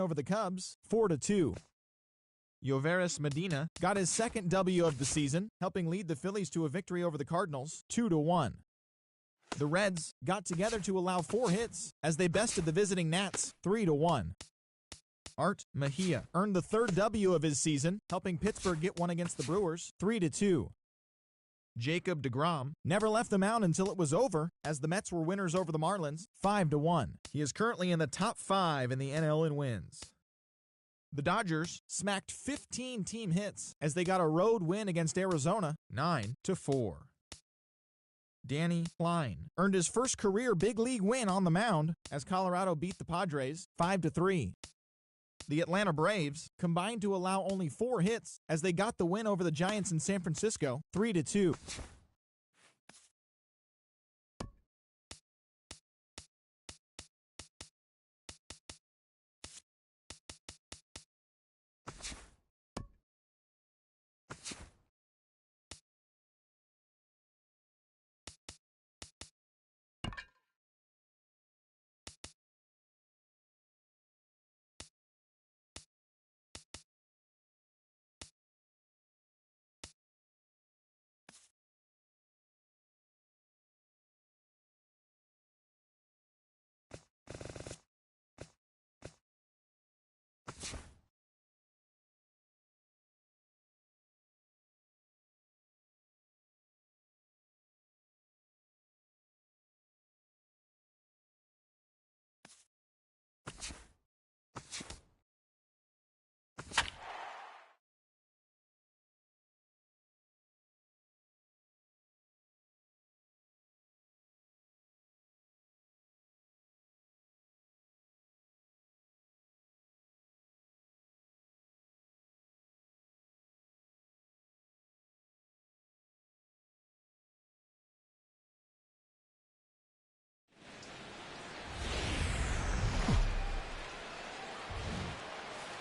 over the Cubs, 4-2. Yoveris Medina got his second W of the season, helping lead the Phillies to a victory over the Cardinals, 2-1. The Reds got together to allow 4 hits as they bested the visiting Nats, 3-1. Art Mejia earned the third W of his season, helping Pittsburgh get one against the Brewers, 3-2. Jacob deGrom never left the mound until it was over, as the Mets were winners over the Marlins, 5-1. He is currently in the top 5 in the NL in wins. The Dodgers smacked 15 team hits as they got a road win against Arizona, 9-4. Danny Klein earned his first career big league win on the mound as Colorado beat the Padres, 5-3. The Atlanta Braves combined to allow only 4 hits as they got the win over the Giants in San Francisco, 3-2.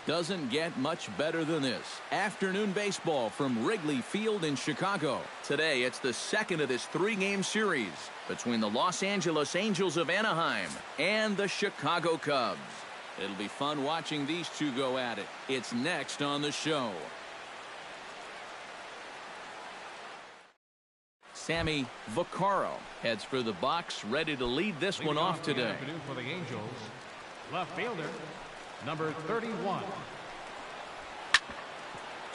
Doesn't get much better than this. Afternoon baseball from Wrigley Field in Chicago. Today, it's the second of this 3-game series between the Los Angeles Angels of Anaheim and the Chicago Cubs. It'll be fun watching these two go at it. It's next on the show. Sammy Vaccaro heads for the box, ready to lead this one off today. For the Angels, left fielder, number 31.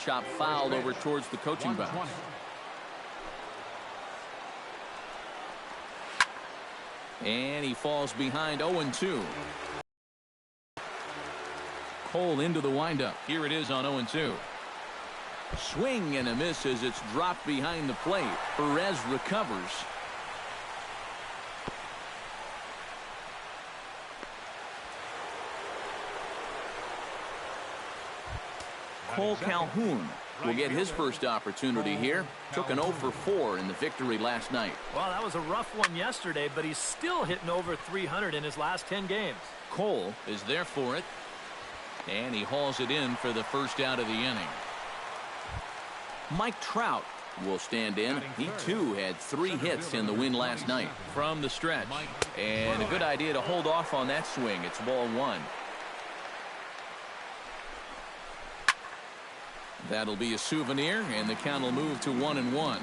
Chop fouled over towards the coaching box. And he falls behind 0-2. Cole into the windup. Here it is on 0-2. Swing and a miss as it's dropped behind the plate. Perez recovers. Cole Calhoun will get his first opportunity here. Took an 0 for 4 in the victory last night. Well, that was a rough one yesterday, but he's still hitting over 300 in his last 10 games. Cole is there for it, and he hauls it in for the first out of the inning. Mike Trout will stand in. He too had 3 hits in the win last night. From the stretch, and a good idea to hold off on that swing. It's ball 1. That'll be a souvenir, and the count will move to 1-1.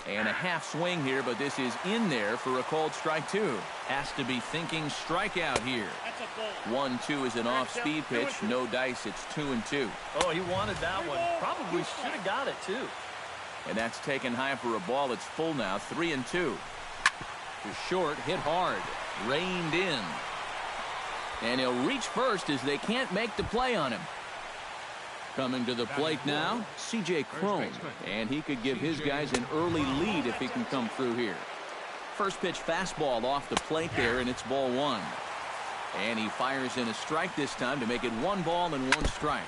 And a half swing here, but this is in there for a called strike 2. Has to be thinking strikeout here. 1-2 is an off-speed pitch. No dice. It's 2-2. Oh, he wanted that one. Probably should have got it, too. And that's taken high for a ball. It's full now. 3-2. To short, hit hard. Reined in. And he'll reach first as they can't make the play on him. Coming to the plate now, C.J. Cron, and he could give his guys an early lead if he can come through here. First pitch fastball off the plate there, and it's ball 1. And he fires in a strike this time to make it 1 ball and 1 strike.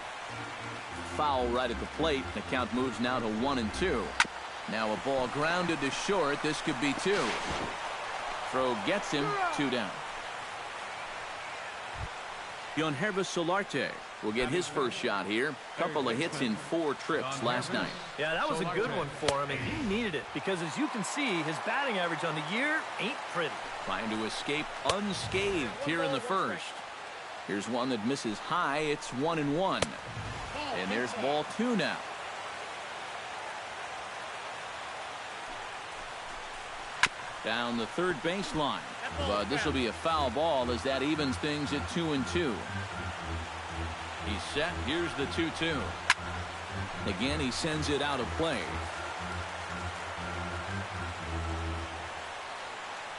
Foul right at the plate. The count moves now to 1-2. Now a ball grounded to short. This could be 2. Throw gets him, 2 down. Yangervis Solarte will get his first shot here. Couple of hits in 4 trips last night. Yeah, that was a good one for him, and he needed it because, as you can see, his batting average on the year ain't pretty. Trying to escape unscathed here in the first. Here's one that misses high. It's 1-1. And there's ball 2 now. Down the third baseline. But this will be a foul ball as that evens things at 2-2. He's set. Here's the 2-2. Again, he sends it out of play.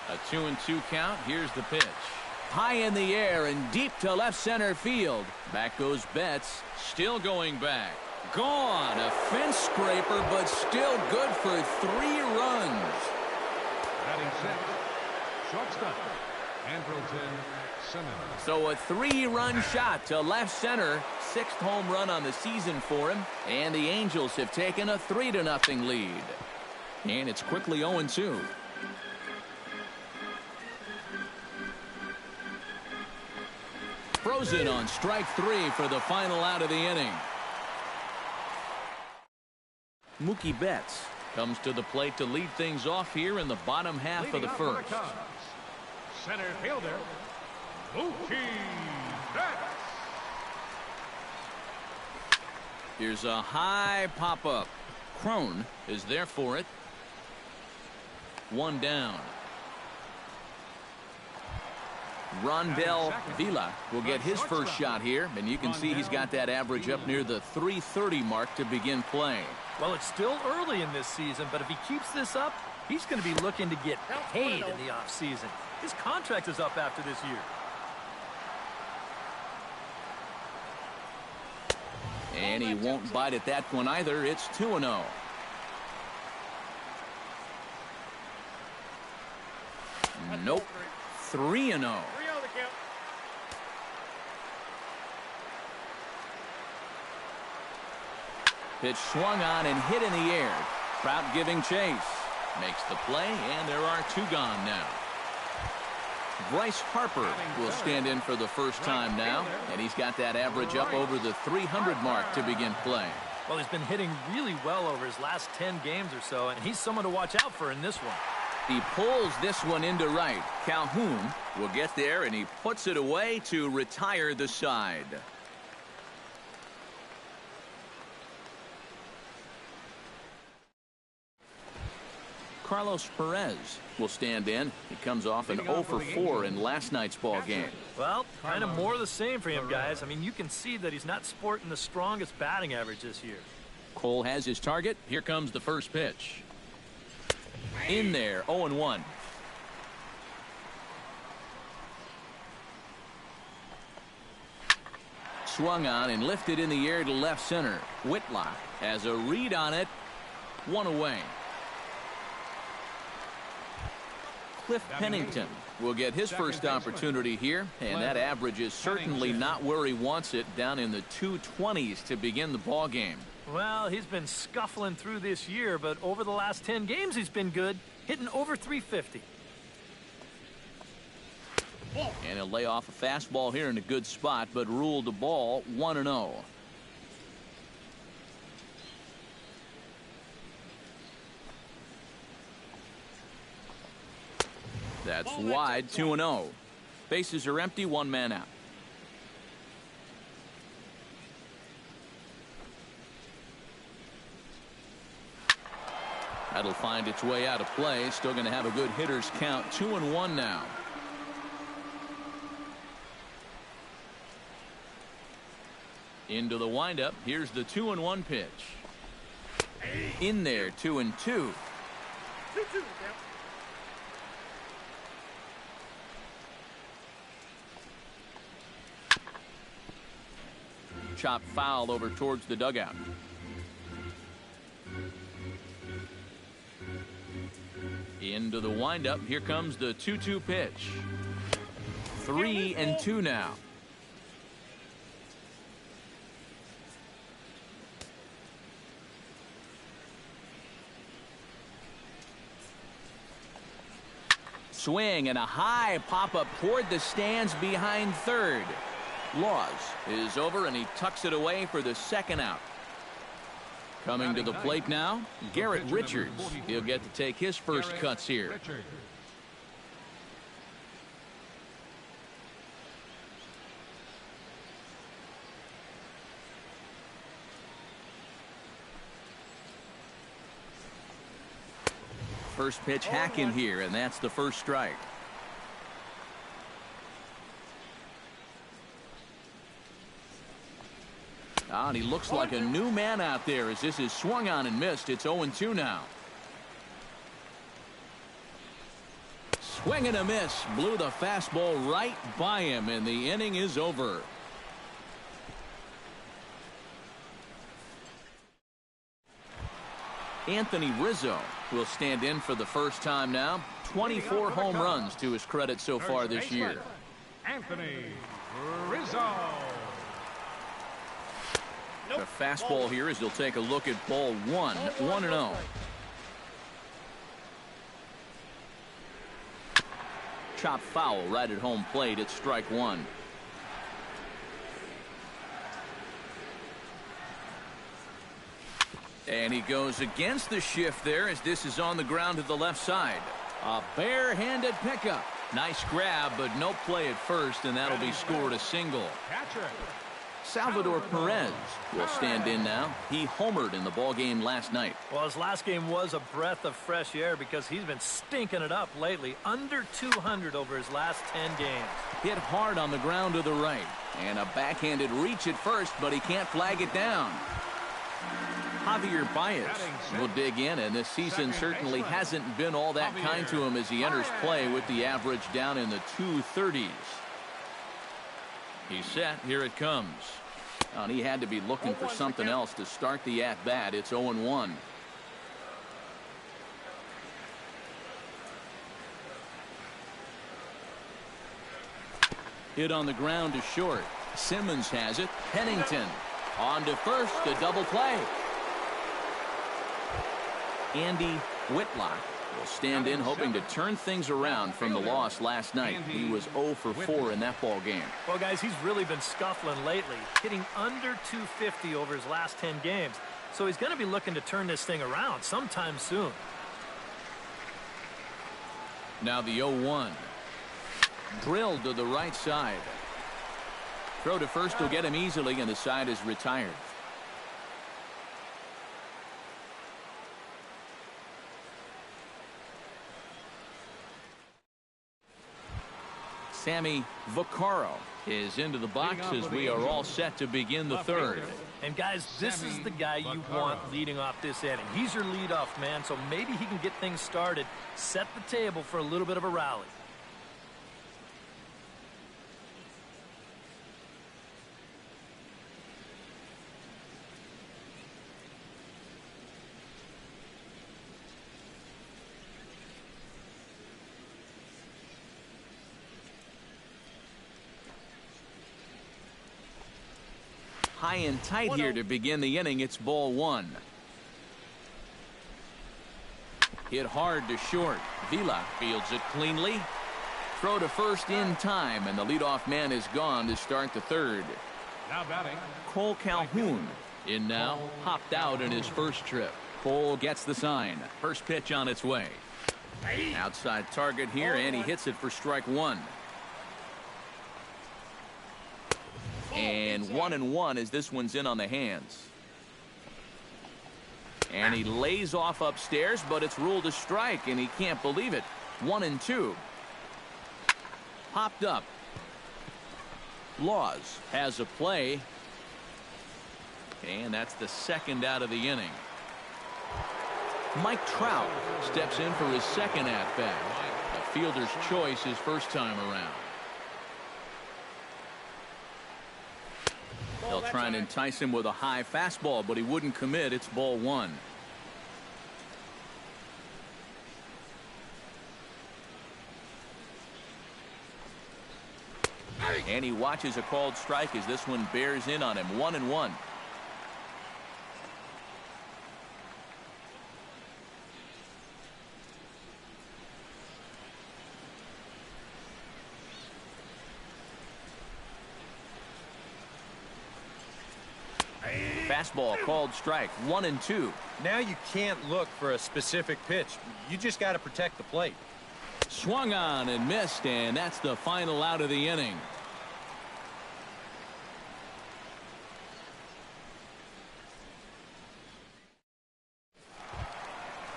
A 2-2 count. Here's the pitch. High in the air and deep to left center field. Back goes Betts. Still going back. Gone. A fence scraper, but still good for 3 runs. Batting sixth, shortstop, Andrelton Simmons. So a 3-run shot to left center. 6th home run on the season for him. And the Angels have taken a 3-0 lead. And it's quickly 0-2. Frozen on strike 3 for the final out of the inning. Mookie Betts comes to the plate to lead things off here in the bottom half of the first. Center fielder, Mookie Betts. Here's a high pop-up. Crone is there for it. 1 down. Rondell Villa will get his first shot here, and you can see he's got that average up near the .330 mark to begin play. Well, it's still early in this season, but if he keeps this up, he's going to be looking to get paid in the offseason. His contract is up after this year. And he won't bite at that one either. It's 2-0. Nope. 3-0. Pitch swung on and hit in the air. Trout giving chase. Makes the play, and there are 2 gone now. Bryce Harper will stand in for the first time now, and he's got that average up over the 300 mark to begin play. Well, he's been hitting really well over his last 10 games or so, and he's someone to watch out for in this one. He pulls this one into right. Calhoun will get there, and he puts it away to retire the side. Carlos Perez will stand in. He comes off an 0 for 4 in last night's ball game. Well, kind of more of the same for him, guys. I mean, you can see that he's not sporting the strongest batting average this year. Cole has his target. Here comes the first pitch. In there, 0-1. Swung on and lifted in the air to left center. Whitlock has a read on it. 1 away. Cliff Pennington will get his first opportunity here, and that average is certainly not where he wants it, down in the 220s to begin the ball game. Well, he's been scuffling through this year, but over the last 10 games he's been good, hitting over 350. And he'll lay off a fastball here in a good spot, but ruled the ball 1-0. That's wide, 2-0. Bases are empty, 1 man out. That'll find its way out of play. Still going to have a good hitter's count. 2-1 now. Into the windup. Here's the 2-1 pitch. In there, 2-2. Chop foul over towards the dugout. Into the windup. Here comes the 2-2 pitch. 3-2 now. Swing and a high pop-up toward the stands behind third. Laws is over, and he tucks it away for the second out. Coming to the plate now, Garrett Richards. He'll get to take his first cuts here. First pitch hacking here, and that's the first strike. And he looks like a new man out there as this is swung on and missed. It's 0-2 now. Swing and a miss. Blew the fastball right by him, and the inning is over. Anthony Rizzo will stand in for the first time now. 24 home runs to his credit so far this year. Anthony Rizzo. The fastball here as he'll take a look at ball one. 1-0. Chop foul right at home plate. It's strike one. And he goes against the shift there as this is on the ground to the left side. A barehanded pickup. Nice grab, but no play at first, and that'll be scored a single. Salvador Perez will stand in now. He homered in the ballgame last night. Well, his last game was a breath of fresh air because he's been stinking it up lately. Under 200 over his last 10 games. Hit hard on the ground to the right. And a backhanded reach at first, but he can't flag it down. Javier Baez will dig in, and this season certainly hasn't been all that kind to him as he enters play with the average down in the 230s. He's set. Here it comes. And he had to be looking for something else to start the at-bat. It's 0-1. Hit on the ground to short. Simmons has it. Pennington on to first. A double play. Andy Whitlock will stand in, hoping to turn things around from the loss last night. He was 0 for 4 in that ball game. Well, guys, he's really been scuffling lately, hitting under 250 over his last 10 games. So he's going to be looking to turn this thing around sometime soon. Now the 0-1. Drilled to the right side. Throw to first will get him easily, and the side is retired. Sammy Vaccaro is into the box as we are all set to begin the third. And guys, this is the guy you want leading off this inning. He's your leadoff man, so maybe he can get things started, set the table for a little bit of a rally. High and tight here to begin the inning. It's ball one. Hit hard to short. Vila fields it cleanly. Throw to first in time, and the leadoff man is gone to start the third. Now batting, Cole Calhoun in now. Hopped out in his first trip. Cole gets the sign. First pitch on its way. Outside target here, and he hits it for strike one. And 1-1 as this one's in on the hands. And he lays off upstairs, but it's ruled a strike, and he can't believe it. 1-2. Popped up. Laws has a play. And that's the second out of the inning. Mike Trout steps in for his second at-bat. A fielder's choice his first time around. They'll try and entice him with a high fastball, but he wouldn't commit. It's ball one. And he watches a called strike as this one bears in on him. 1-1. Fastball called strike. 1-2. Now you can't look for a specific pitch. You just got to protect the plate. Swung on and missed, and that's the final out of the inning.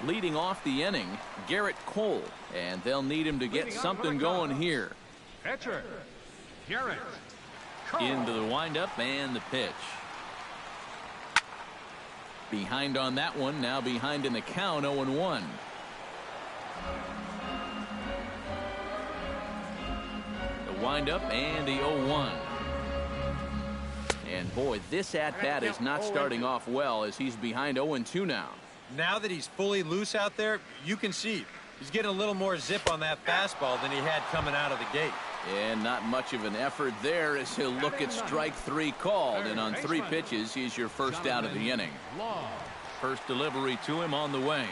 Leading off the inning, Garrett Cole, and they'll need him to get something going here. Pitcher, Garrett Cole. Into the windup and the pitch. Behind on that one, now behind in the count, 0-1. The windup and the 0-1. And boy, this at-bat is not starting off well as he's behind 0-2 now. Now that he's fully loose out there, you can see he's getting a little more zip on that fastball than he had coming out of the gate. And not much of an effort there as he'll look at strike 3 called. And on 3 pitches, he's your first out of the inning. First delivery to him on the way.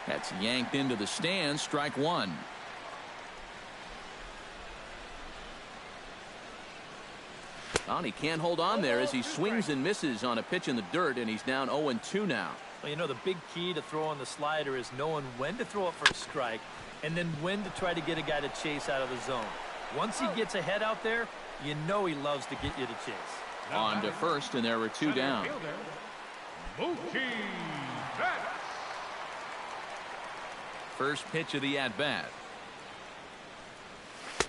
That's yanked into the stands, strike 1. Well, he can't hold on there as he swings and misses on a pitch in the dirt, and he's down 0-2 now. Well, you know, the big key to throwing the slider is knowing when to throw it for a strike and then when to try to get a guy to chase out of the zone. Once he gets ahead out there, you know he loves to get you to chase. On to first, and there were 2 down. Mookie Betts. First pitch of the at-bat.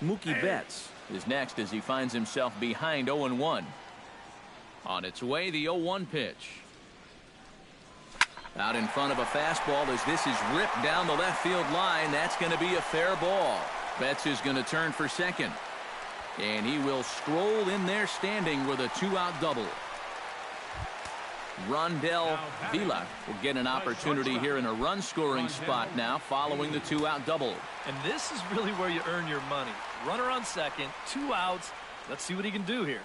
Mookie Betts is next as he finds himself behind 0-1. On its way, the 0-1 pitch. Out in front of a fastball as this is ripped down the left field line. That's going to be a fair ball. Betts is going to turn for second. And he will stroll in there standing with a 2-out double. Rondell Vila will get an opportunity here in a run-scoring spot now following the 2-out double. And this is really where you earn your money. Runner on second, 2 outs. Let's see what he can do here.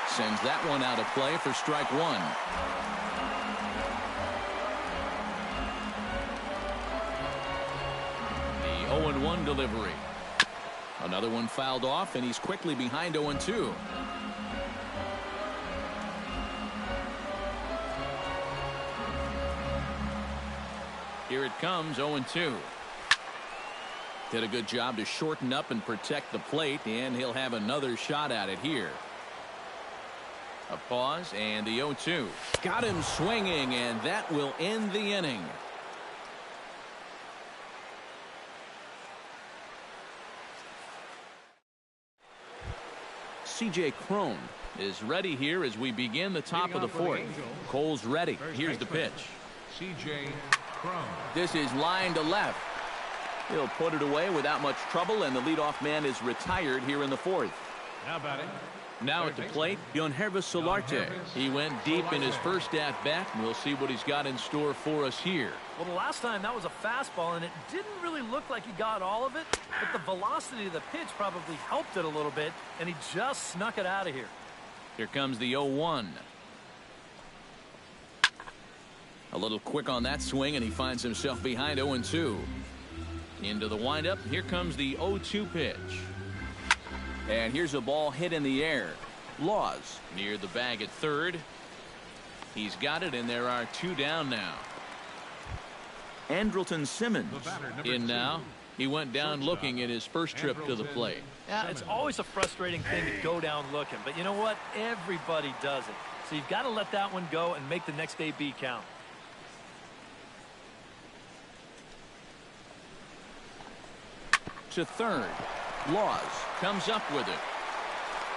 Sends that one out of play for strike 1. The 0-1 delivery. Another one fouled off, and he's quickly behind 0-2. Here it comes, 0-2. Did a good job to shorten up and protect the plate, and he'll have another shot at it here. A pause, and the 0-2. Got him swinging, and that will end the inning. C.J. Cron is ready here as we begin the top of the 4th. Cole's ready. Here's the pitch. C.J. Cron. This is line to left. He'll put it away without much trouble, and the leadoff man is retired here in the 4th. Now batting. Now at the plate, Yohanrvis Solarte. He went deep in his first at-bat, and we'll see what he's got in store for us here. Well, the last time that was a fastball, and it didn't really look like he got all of it, but the velocity of the pitch probably helped it a little bit, and he just snuck it out of here. Here comes the 0-1. A little quick on that swing, and he finds himself behind 0-2. Into the windup. Here comes the 0-2 pitch. And here's a ball hit in the air. Laws near the bag at third. He's got it, and there are 2 down now. Andrelton Simmons in now. He went down looking at his first trip to the plate. Yeah, it's always a frustrating thing to go down looking, but you know what? Everybody does it. So you've got to let that one go and make the next AB count. To third. Laws comes up with it.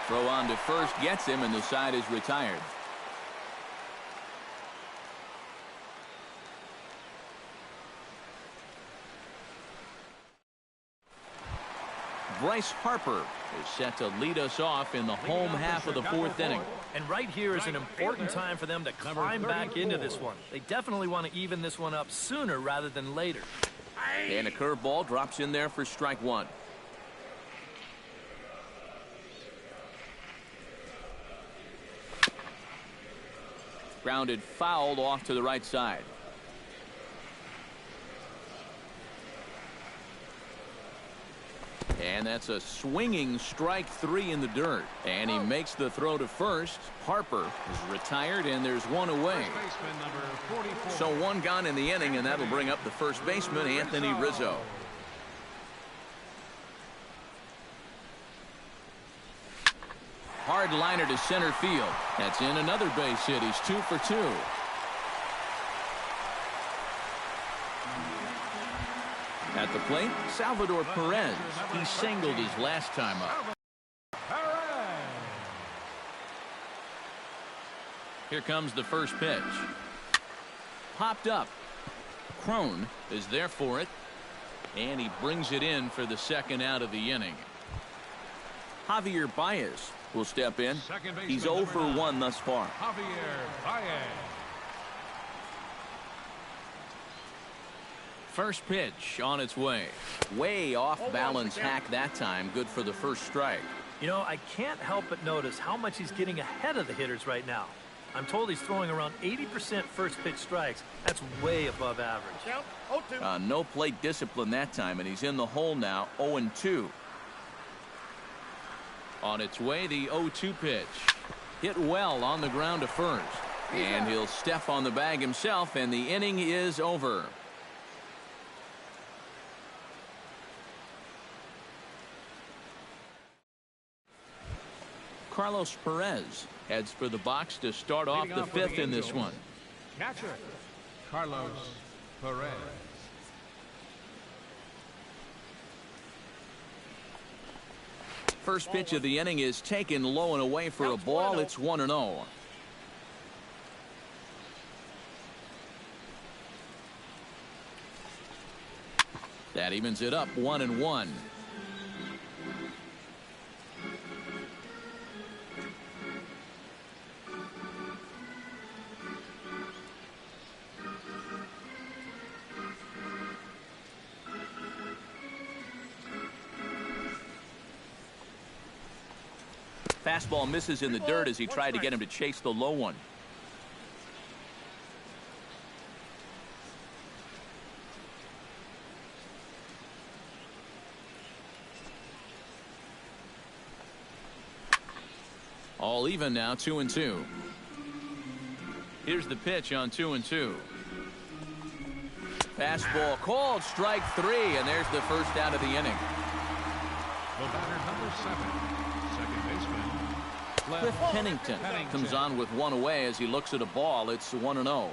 Throw on to first gets him, and the side is retired. Bryce Harper is set to lead us off in the home half of the 4th inning. And right here is an important time for them to climb back into this one. They definitely want to even this one up sooner rather than later. And a curveball drops in there for strike 1. Grounded fouled off to the right side. And that's a swinging strike 3 in the dirt. And he makes the throw to first. Harper is retired, and there's 1 away. So 1 gone in the inning, and that'll bring up the first baseman, Anthony Rizzo. Hard liner to center field. That's in another base hit. He's 2 for 2. At the plate, Salvador Perez. He singled his last time up. Here comes the first pitch. Popped up. Cron is there for it. And he brings it in for the second out of the inning. Javier Baez will step in. He's 0 for 1 thus far. Javier Baez. First pitch on its way. Way off balance hack that time. Good for the first strike. You know, I can't help but notice how much he's getting ahead of the hitters right now. I'm told he's throwing around 80% first pitch strikes. That's way above average. No plate discipline that time, and he's in the hole now, 0-2. On its way, the 0-2 pitch. Hit well on the ground to first. And he'll step on the bag himself, and the inning is over. Carlos Perez heads for the box to start off the fifth in this one. Catcher, Carlos Perez. First pitch of the inning is taken low and away for a ball. It's 1-0. That evens it up 1-1. Fastball misses in the dirt as he tried to get him to chase the low one. All even now, 2-2. Here's the pitch on 2-2. Fastball called, strike 3, and there's the first out of the inning. The batter, number 7, second baseman, Cliff Pennington comes on with one away as he looks at a ball. It's 1-0.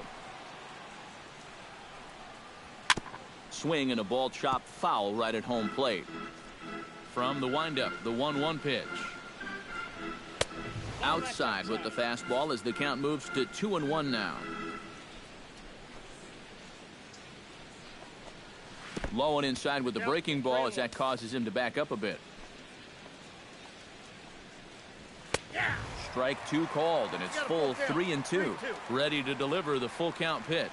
Swing and a ball chopped foul right at home plate. From the windup, the 1-1 pitch. Outside with the fastball as the count moves to 2-1 now. Low and inside with the breaking ball as that causes him to back up a bit. Strike 2 called, and it's full 3-2. Ready to deliver the full count pitch.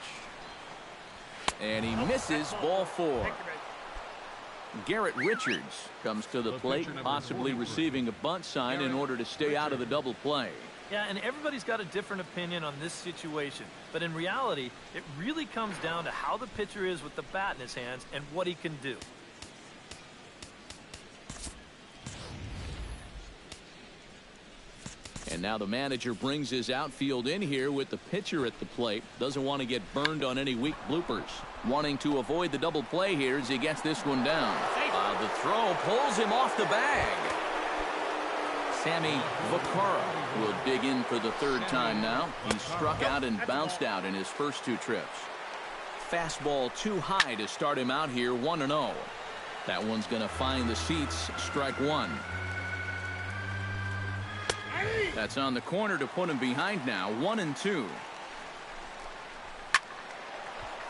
And he misses, ball 4. Garrett Richards comes to the plate, possibly receiving a bunt sign in order to stay out of the double play. Yeah, and everybody's got a different opinion on this situation. But in reality, it really comes down to how the pitcher is with the bat in his hands and what he can do. And now the manager brings his outfield in here with the pitcher at the plate. Doesn't want to get burned on any weak bloopers. Wanting to avoid the double play here as he gets this one down. The throw pulls him off the bag. Sammy Vaccaro will dig in for the third time now. He struck out and bounced out in his first 2 trips. Fastball too high to start him out here, 1-0. That one's going to find the seats, strike 1. That's on the corner to put him behind now, 1-2.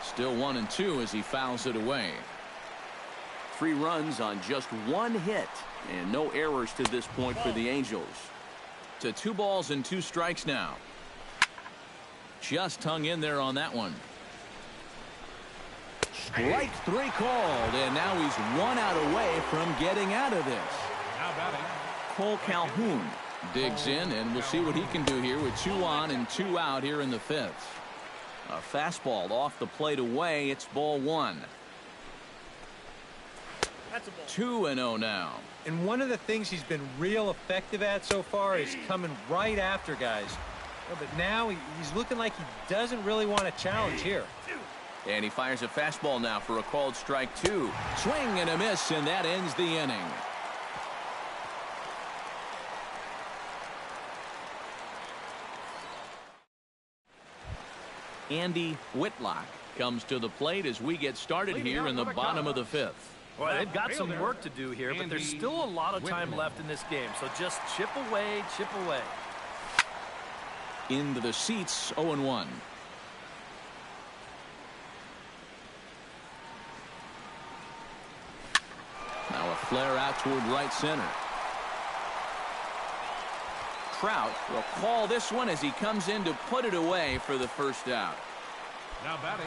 Still 1-2 as he fouls it away. 3 runs on just 1 hit and no errors to this point for the Angels. To 2 balls and 2 strikes now. Just hung in there on that one. Strike 3 called, and now he's 1 out away from getting out of this. Now batting, Cole Calhoun digs in, and we'll see what he can do here with 2 on and 2 out here in the 5th. A fastball off the plate away. It's ball 1. 2-0 now. And one of the things he's been real effective at so far is coming right after guys. But now he's looking like he doesn't really want to challenge here. And he fires a fastball now for a called strike 2. Swing and a miss, and that ends the inning. Andy Whitlock comes to the plate as we get started here in the bottom of the fifth. Well, they've got some work to do here, but there's still a lot of time left in this game. So just chip away, chip away. Into the seats, 0-1. Now a flare out toward right center. Trout will call this one as he comes in to put it away for the first out.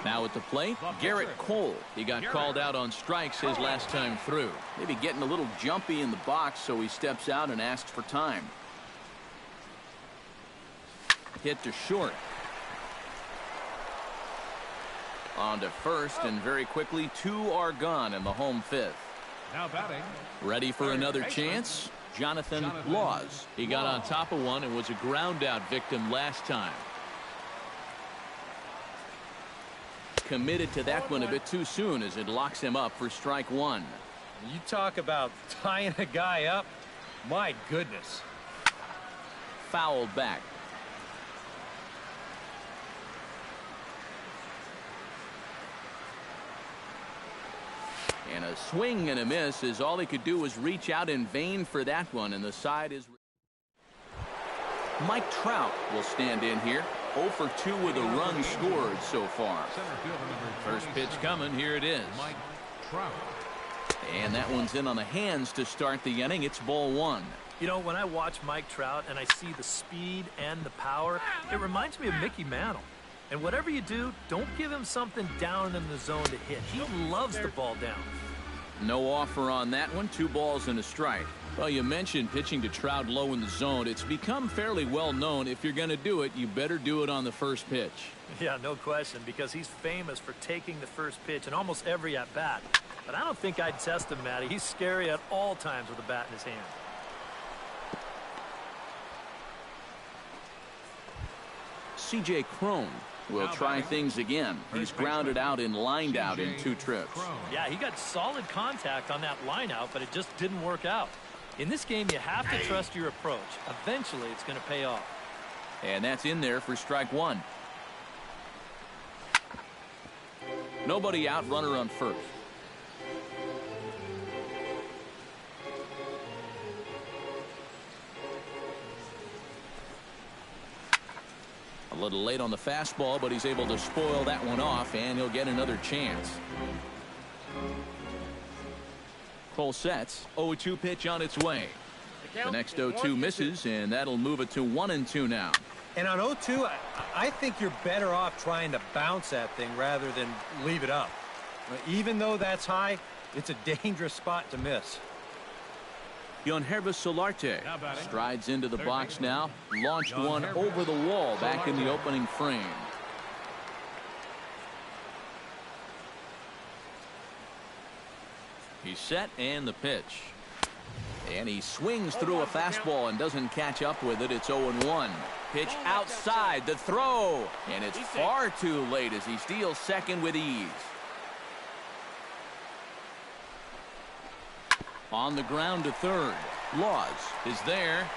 Now at the plate, Garrett Cole. He got called out on strikes his last time through. Maybe getting a little jumpy in the box, so he steps out and asks for time. Hit to short. On to first, and very quickly, two are gone in the home fifth. Now batting. Ready for another chance? Jonathan Laws. He got on top of one and was a ground out victim last time. Committed to that one a bit too soon as it locks him up for strike one. You talk about tying a guy up. My goodness. Fouled back. And a swing and a miss, as all he could do was reach out in vain for that one, and the side is. Mike Trout will stand in here. 0 for 2 with a run scored so far. First pitch coming. Here it is. Mike Trout. And that one's in on the hands to start the inning. It's ball one. You know, when I watch Mike Trout and I see the speed and the power, it reminds me of Mickey Mantle. And whatever you do, don't give him something down in the zone to hit. He loves the ball down. No offer on that one. 2 balls and a strike. Well, you mentioned pitching to Trout low in the zone. It's become fairly well known if you're going to do it, you better do it on the first pitch. Yeah, no question, because he's famous for taking the first pitch in almost every at-bat. But I don't think I'd test him, Matty. He's scary at all times with a bat in his hand. C.J. Cron will try things again. He's grounded out and lined out in 2 trips. Yeah, he got solid contact on that line out, but it just didn't work out. In this game, you have to trust your approach. Eventually, it's going to pay off. And that's in there for strike one. Nobody out, runner on first. A little late on the fastball, but he's able to spoil that one off, and he'll get another chance. Cole sets. 0-2 pitch on its way. The next 0-2 misses, and that'll move it to 1-2 now. And on 0-2, I think you're better off trying to bounce that thing rather than leave it up. Even though that's high, it's a dangerous spot to miss. Yangervis Solarte strides into the box now. Launched one over the wall back in the opening frame. He's set, and the pitch. And he swings through a fastball and doesn't catch up with it. It's 0-1. Pitch outside, the throw. And it's far too late as he steals second with ease. On the ground to third. Laws is there.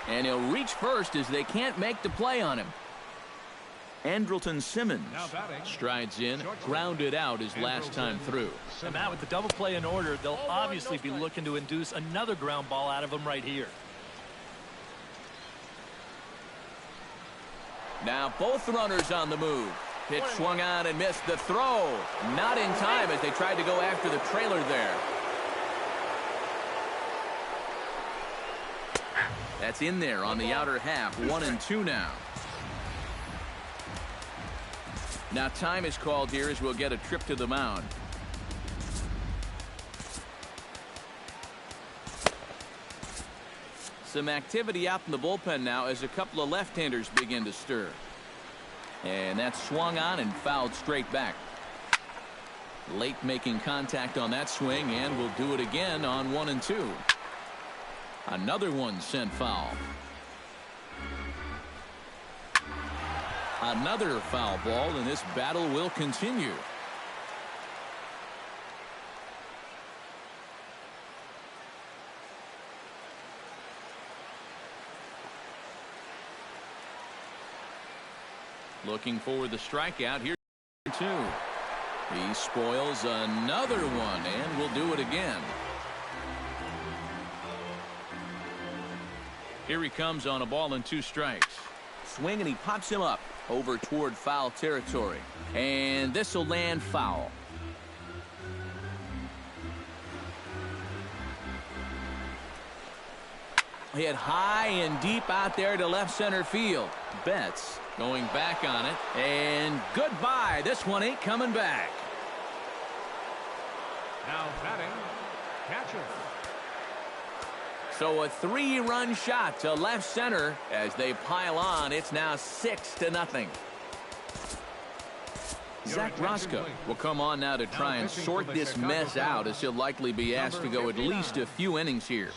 And he'll reach first as they can't make the play on him. Andrelton Simmons strides in, grounded out his last time through. And Matt, with the double play in order, they'll obviously be looking to induce another ground ball out of him right here. Now both runners on the move. Pitch swung on and missed. The throw not in time as they tried to go after the trailer there. That's in there on the outer half. 1-2 now. Now time is called here as we'll get a trip to the mound. Some activity out in the bullpen now as a couple of left-handers begin to stir. And that's swung on and fouled straight back. Late making contact on that swing, and will do it again on 1-2. Another one sent foul. Another foul ball, and this battle will continue. Looking for the strikeout here. 2. He spoils another one and will do it again. Here he comes on a ball and 2 strikes. Swing, and he pops him up over toward foul territory. And this will land foul. Hit high and deep out there to left center field. Betts going back on it. And goodbye. This one ain't coming back. Now batting, catcher. So a 3-run shot to left center as they pile on. It's now 6-0. Zach Roscoe will come on now to try and sort this mess out, as he'll likely be asked to go at least a few innings here.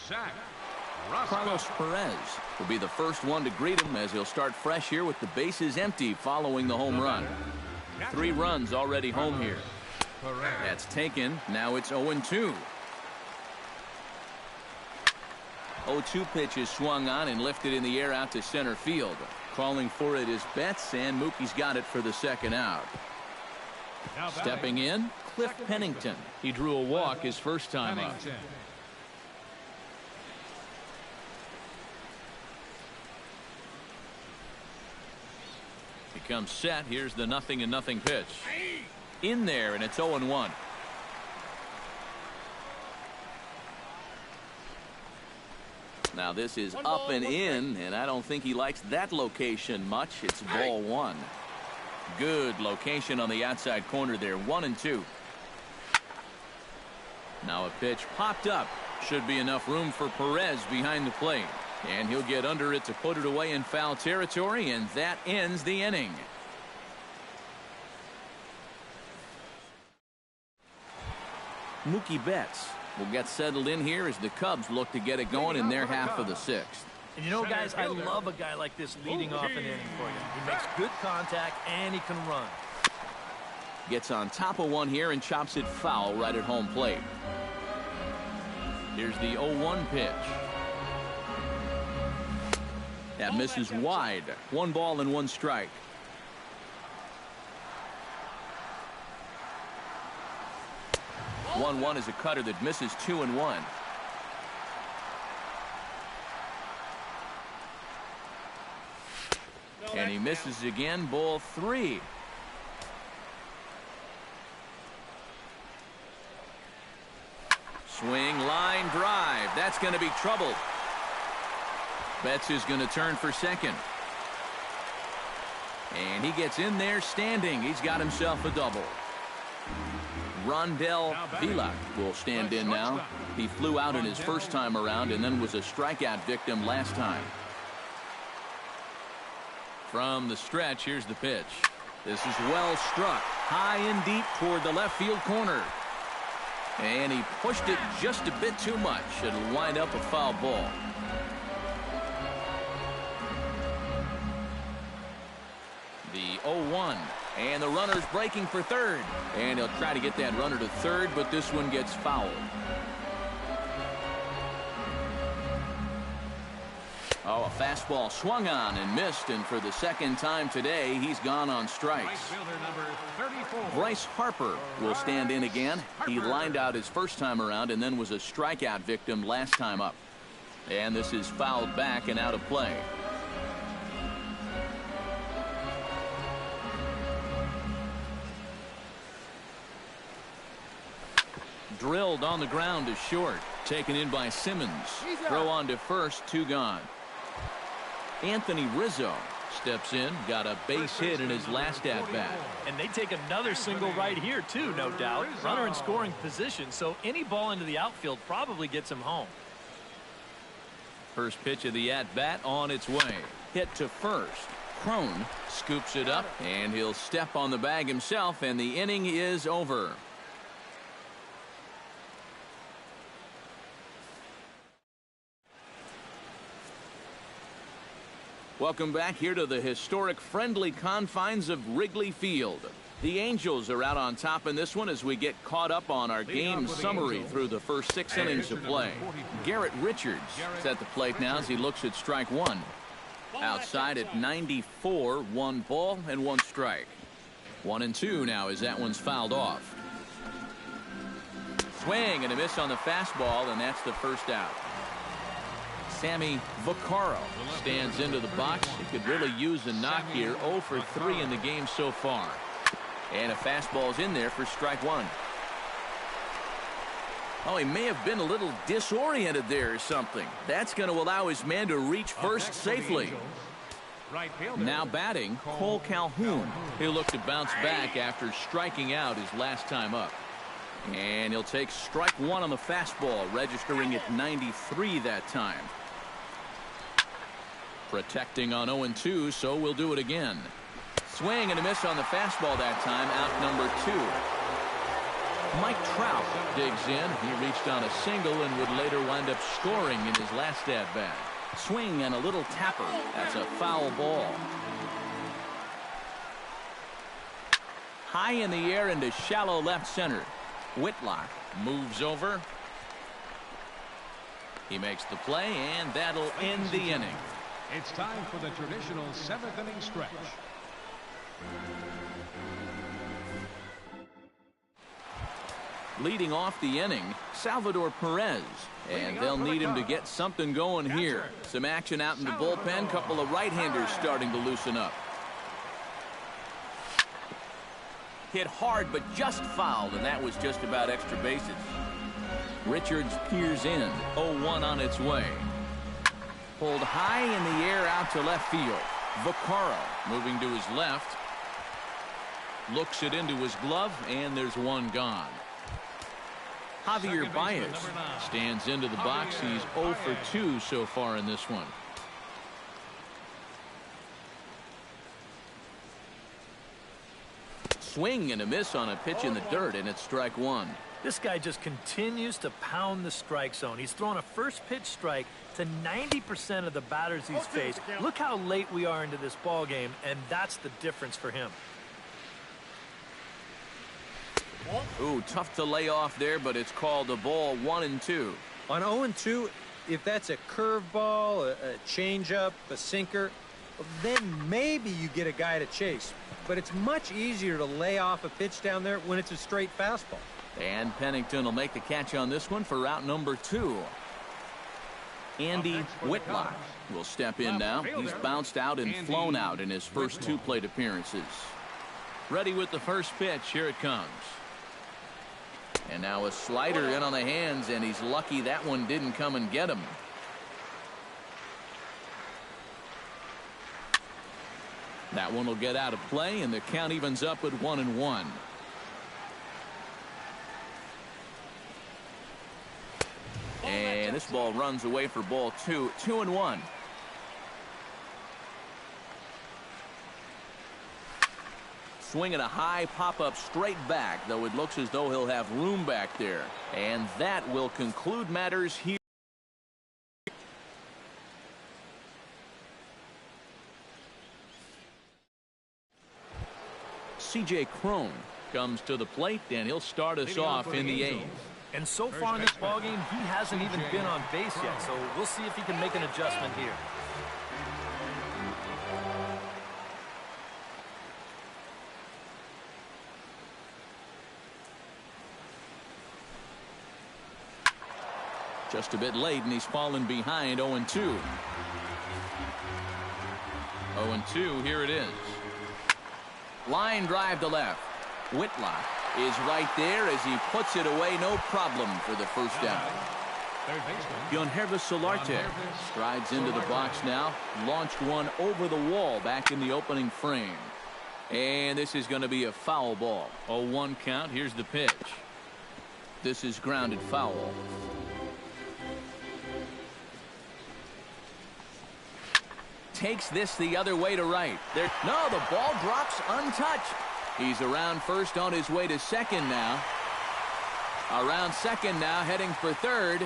Carlos Perez will be the first one to greet him as he'll start fresh here with the bases empty following the home run. 3 runs already home here. That's taken. Now it's 0-2. 0-2 pitch is swung on and lifted in the air out to center field. Calling for it is Betts, and Mookie's got it for the second out. Stepping in, Cliff Pennington. He drew a walk his first time up. He comes set. Here's the 0-0 pitch. In there, and it's 0-1. Now this is up and in, and I don't think he likes that location much. It's ball 1. Good location on the outside corner there. 1-2. Now a pitch popped up. Should be enough room for Perez behind the plate. And he'll get under it to put it away in foul territory, and that ends the inning. Mookie Betts will get settled in here as the Cubs look to get it going in their half of the 6th. And you know, guys, I love a guy like this leading off an inning for you. He makes good contact and he can run. Gets on top of one here and chops it foul right at home plate. Here's the 0-1 pitch. That misses wide. 1 ball and 1 strike. One is a cutter that misses 2-1. And he misses again. Ball 3. Swing, line drive. That's going to be trouble. Betts is going to turn for second. And he gets in there standing. He's got himself a double. Rondell Vila will stand in now. He flew out in his first time around and then was a strikeout victim last time. From the stretch, here's the pitch. This is well struck. High and deep toward the left field corner. And he pushed it just a bit too much. It'll wind up a foul ball. The 0-1. And the runner's breaking for third. And he'll try to get that runner to third, but this one gets fouled. Oh, a fastball swung on and missed, and for the second time today, he's gone on strikes. Bryce Harper will stand in again. He lined out his first time around and then was a strikeout victim last time up. And this is fouled back and out of play. Drilled on the ground to short. Taken in by Simmons. Throw on to first. 2 gone. Anthony Rizzo steps in. Got a base hit in his last at-bat. And they take another single right here, too, no doubt. Runner in scoring position, so any ball into the outfield probably gets him home. First pitch of the at-bat on its way. Hit to first. Crone scoops it up, and he'll step on the bag himself, and the inning is over. Welcome back here to the historic friendly confines of Wrigley Field. The Angels are out on top in this one as we get caught up on our game summary through the first 6 innings of play. Garrett Richards is at the plate now as he looks at strike 1. Outside at 94, 1 ball and 1 strike. 1-2 now as that one's fouled off. Swing and a miss on the fastball, and that's the first out. Sammy Vaccaro stands into the box. He could really use a knock here. 0 for 3 in the game so far. And a fastball's in there for strike one. Oh, he may have been a little disoriented there or something. That's going to allow his man to reach first safely. Now batting, Cole Calhoun. He'll look to bounce back after striking out his last time up. And he'll take strike one on the fastball, registering at 93 that time. Protecting on 0-2, so we'll do it again. Swing and a miss on the fastball that time, out number 2. Mike Trout digs in. He reached on a single and would later wind up scoring in his last at-bat. Swing and a little tapper. That's a foul ball. High in the air into shallow left center. Whitlock moves over. He makes the play, and that'll end the inning. It's time for the traditional 7th inning stretch. Leading off the inning, Salvador Perez. And they'll need him to get something going here. Some action out in the bullpen. Couple of right-handers starting to loosen up. Hit hard, but just fouled, and that was just about extra bases. Richards peers in. 0-1 on its way. Pulled high in the air out to left field. Vaccaro moving to his left. Looks it into his glove, and there's one gone. Javier Baez stands into the box. He's 0 for 2 so far in this one. Swing and a miss on a pitch in the dirt, and it's strike one. This guy just continues to pound the strike zone. He's thrown a first pitch strike to 90% of the batters he's faced. Look how late we are into this ball game, and that's the difference for him. Ooh, tough to lay off there, but it's called a ball. 1-2. On 0-2, if that's a curveball, a changeup, a sinker, then maybe you get a guy to chase. But it's much easier to lay off a pitch down there when it's a straight fastball. And Pennington will make the catch on this one for route number 2. Andy Whitlock will step in now. He's bounced out and flown out in his first 2 plate appearances. Ready with the first pitch. Here it comes. And now a slider in on the hands, and he's lucky that one didn't come and get him. That one will get out of play, and the count evens up at 1-1. And this ball runs away for ball 2. 2-1. Swinging a high pop-up straight back, though it looks as though he'll have room back there. And that will conclude matters here. C.J. Cron comes to the plate, and he'll start us off in the 8th. And so far in this ballgame, he hasn't even been on base yet, so we'll see if he can make an adjustment here. Just a bit late, and he's fallen behind. 0-2. 0-2, here it is. Line drive to left. Whitlock is right there as he puts it away. No problem for the first out. Yangervis Solarte strides into the box now. Launched one over the wall back in the opening frame. And this is going to be a foul ball. 0-1 count. Here's the pitch. This is grounded foul. Takes this the other way to right. No, the ball drops untouched. He's around first on his way to second now. Around second now, heading for third.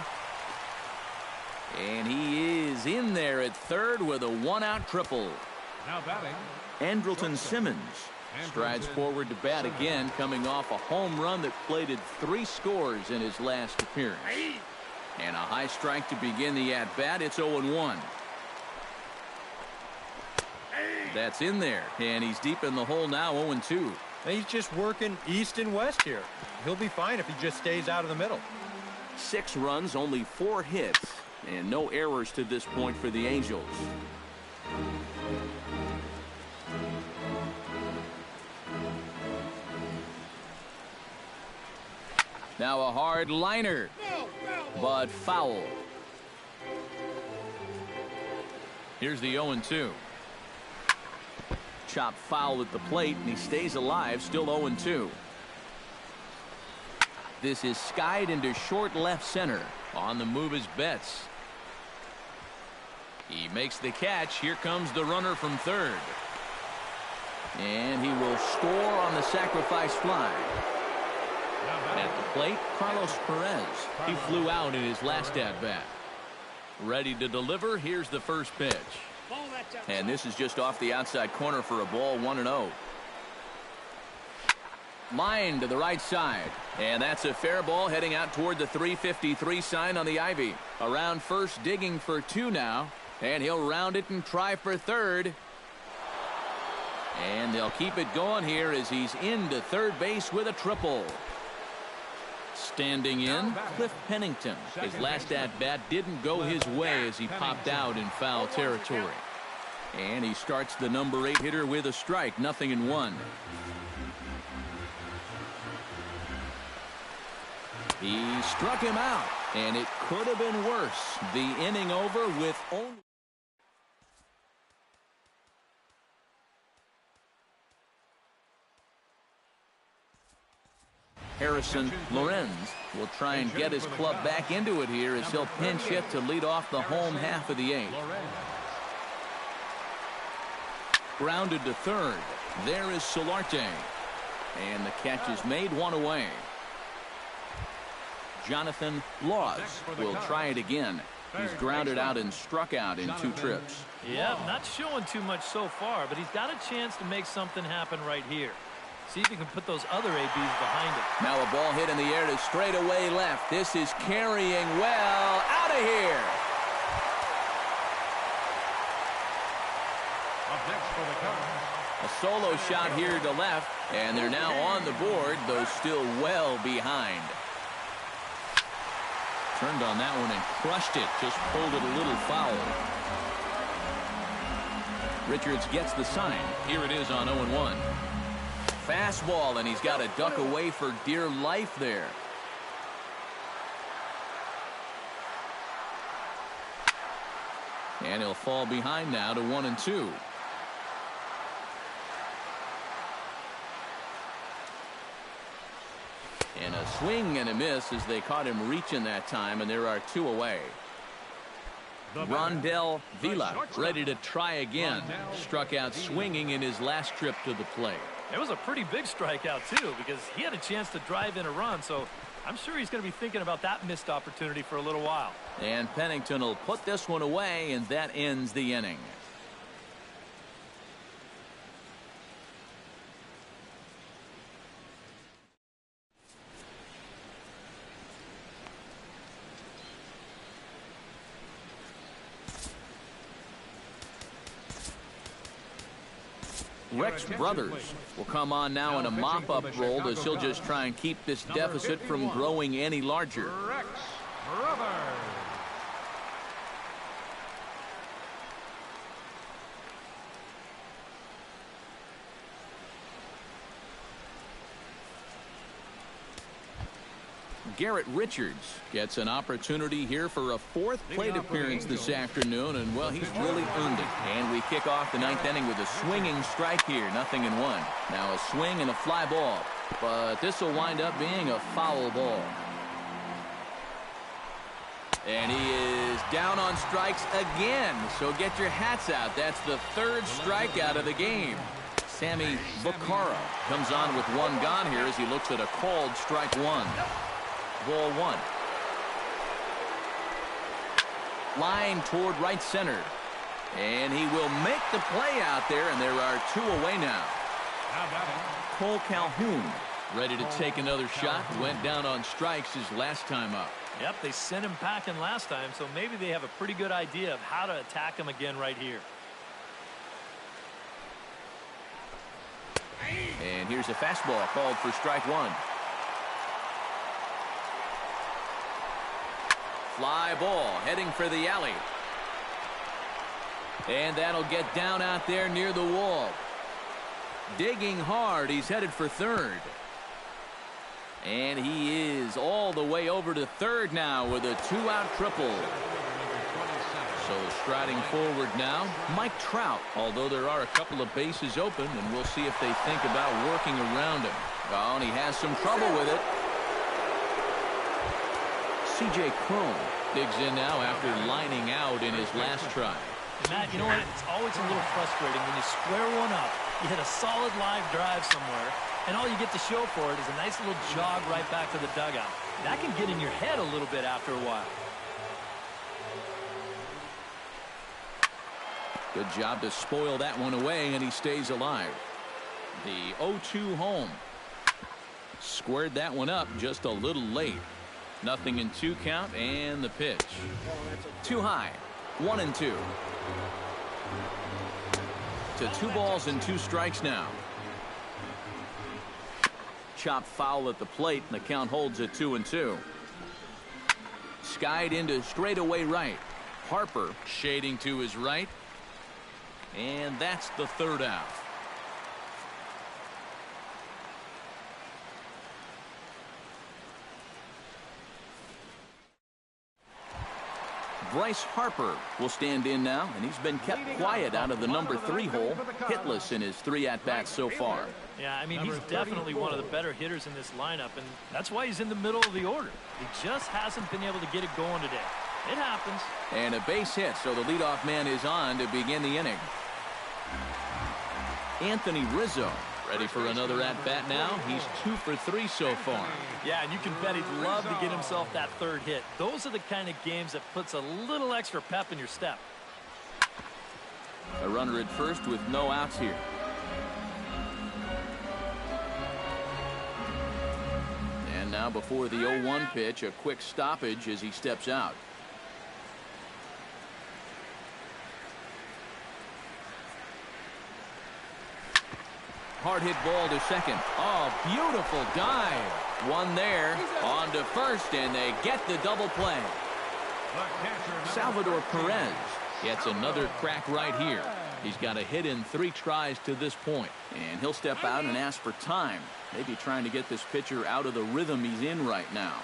And he is in there at third with a 1-out triple. Now batting, Andrelton Simmons strides forward to bat again, coming off a home run that plated 3 scores in his last appearance. And a high strike to begin the at-bat. It's 0-1. That's in there, and he's deep in the hole now. 0-2. He's just working east and west here. He'll be fine if he just stays out of the middle. 6 runs, only 4 hits, and no errors to this point for the Angels. Now a hard liner, but foul. Here's the 0-2. Chop foul at the plate, and he stays alive, still 0-2. This is skied into short left center. On the move is Betts. He makes the catch. Here comes the runner from third. And he will score on the sacrifice fly. At the plate, Carlos Perez. He flew out in his last at-bat. Ready to deliver. Here's the first pitch. And this is just off the outside corner for a ball, 1-0. Line to the right side. And that's a fair ball heading out toward the 353 sign on the ivy. Around first, digging for 2 now. And he'll round it and try for third. And they'll keep it going here as he's into third base with a triple. Standing in, Cliff Pennington. His last at-bat didn't go his way as he popped out in foul territory. And he starts the number 8 hitter with a strike, 0-1. He struck him out, and it could have been worse. The inning over with only... Harrison Lorenz will try and get his club back into it here as he'll pinch hit to lead off the home half of the 8th. Grounded to third. There is Solarte. And the catch is made, 1 away. Jonathan Laws will try it again. He's grounded out and struck out in 2 trips. Yeah, not showing too much so far, but he's got a chance to make something happen right here. See if he can put those other ABs behind him. Now a ball hit in the air to straightaway left. This is carrying well. Out of here. Up next for the Cubs. A solo shot here to left, and they're now on the board, though still well behind. Turned on that one and crushed it. Just pulled it a little foul. Richards gets the sign. Here it is on 0-1. Fastball, and he's got to duck away for dear life there. And he'll fall behind now to 1-2. And a swing and a miss as they caught him reaching that time, and there are 2 away. Rondell Vila ready to try again. Struck out swinging in his last trip to the plate. It was a pretty big strikeout, too, because he had a chance to drive in a run, so I'm sure he's going to be thinking about that missed opportunity for a little while. And Pennington will put this one away, and that ends the inning. Rex Brothers will come on now in a mop-up role as he'll just try and keep this deficit from growing any larger. Rex Brothers. Garrett Richards gets an opportunity here for a 4th plate appearance this afternoon, and well, he's really earned it. And we kick off the 9th inning with a swinging strike here, 0-1. Now a swing and a fly ball, but this will wind up being a foul ball. And he is down on strikes again, so get your hats out. That's the 3rd strikeout of the game. Sammy Bukhara comes on with 1 gone here as he looks at a called strike 1. Ball 1. Line toward right center. And he will make the play out there, and there are 2 away now. Cole Calhoun ready to take another shot. Went down on strikes his last time up. Yep, they sent him packing last time, so maybe they have a pretty good idea of how to attack him again right here. And here's a fastball called for strike one. Fly ball heading for the alley. And that'll get down out there near the wall. Digging hard, he's headed for third. And he is all the way over to third now with a two-out triple. So striding forward now, Mike Trout, although there are a couple of bases open, and we'll see if they think about working around him. Oh, and he has some trouble with it. C.J. Cron digs in now after lining out in his last try. Matt, you know what? It's always a little frustrating when you square one up, you hit a solid live drive somewhere, and all you get to show for it is a nice little jog right back to the dugout. That can get in your head a little bit after a while. Good job to spoil that one away, and he stays alive. The 0-2 home. Squared that one up just a little late. 0-2 count, and the pitch. Too high. 1-2. To 2 balls and 2 strikes now. Chop foul at the plate, and the count holds at 2-2. Skied into straightaway right. Harper shading to his right. And that's the third out. Bryce Harper will stand in now, and he's been kept quiet out of the number 3 hole, hitless in his 3 at-bats so far. Yeah, I mean, he's definitely one of the better hitters in this lineup, and that's why he's in the middle of the order. He just hasn't been able to get it going today. It happens. And a base hit, so the leadoff man is on to begin the inning. Anthony Rizzo ready for another at-bat now. He's 2 for 3 so far. Yeah, and you can bet he'd love to get himself that third hit. Those are the kind of games that puts a little extra pep in your step. A runner at first with no outs here. And now before the 0-1 pitch, a quick stoppage as he steps out. Hard hit ball to second. Oh, beautiful dive. One there, on to first, and they get the double play. Salvador Perez gets another crack right here. He's got a hit in 3 tries to this point, and he'll step out and ask for time. Maybe trying to get this pitcher out of the rhythm he's in right now.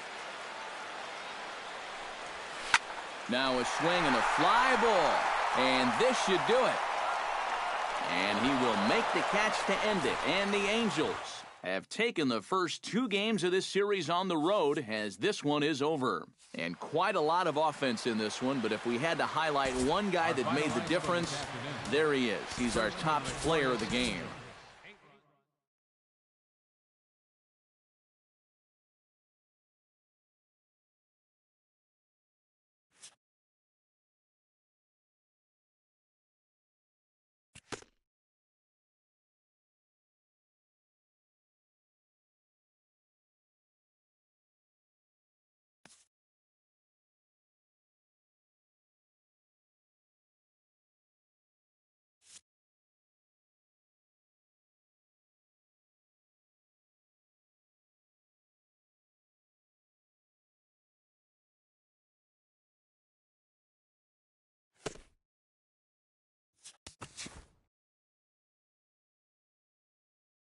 Now a swing and a fly ball, and this should do it. And he will make the catch to end it. And the Angels have taken the first 2 games of this series on the road, as this one is over. And quite a lot of offense in this one, but if we had to highlight one guy that made the difference, there he is. He's our top player of the game.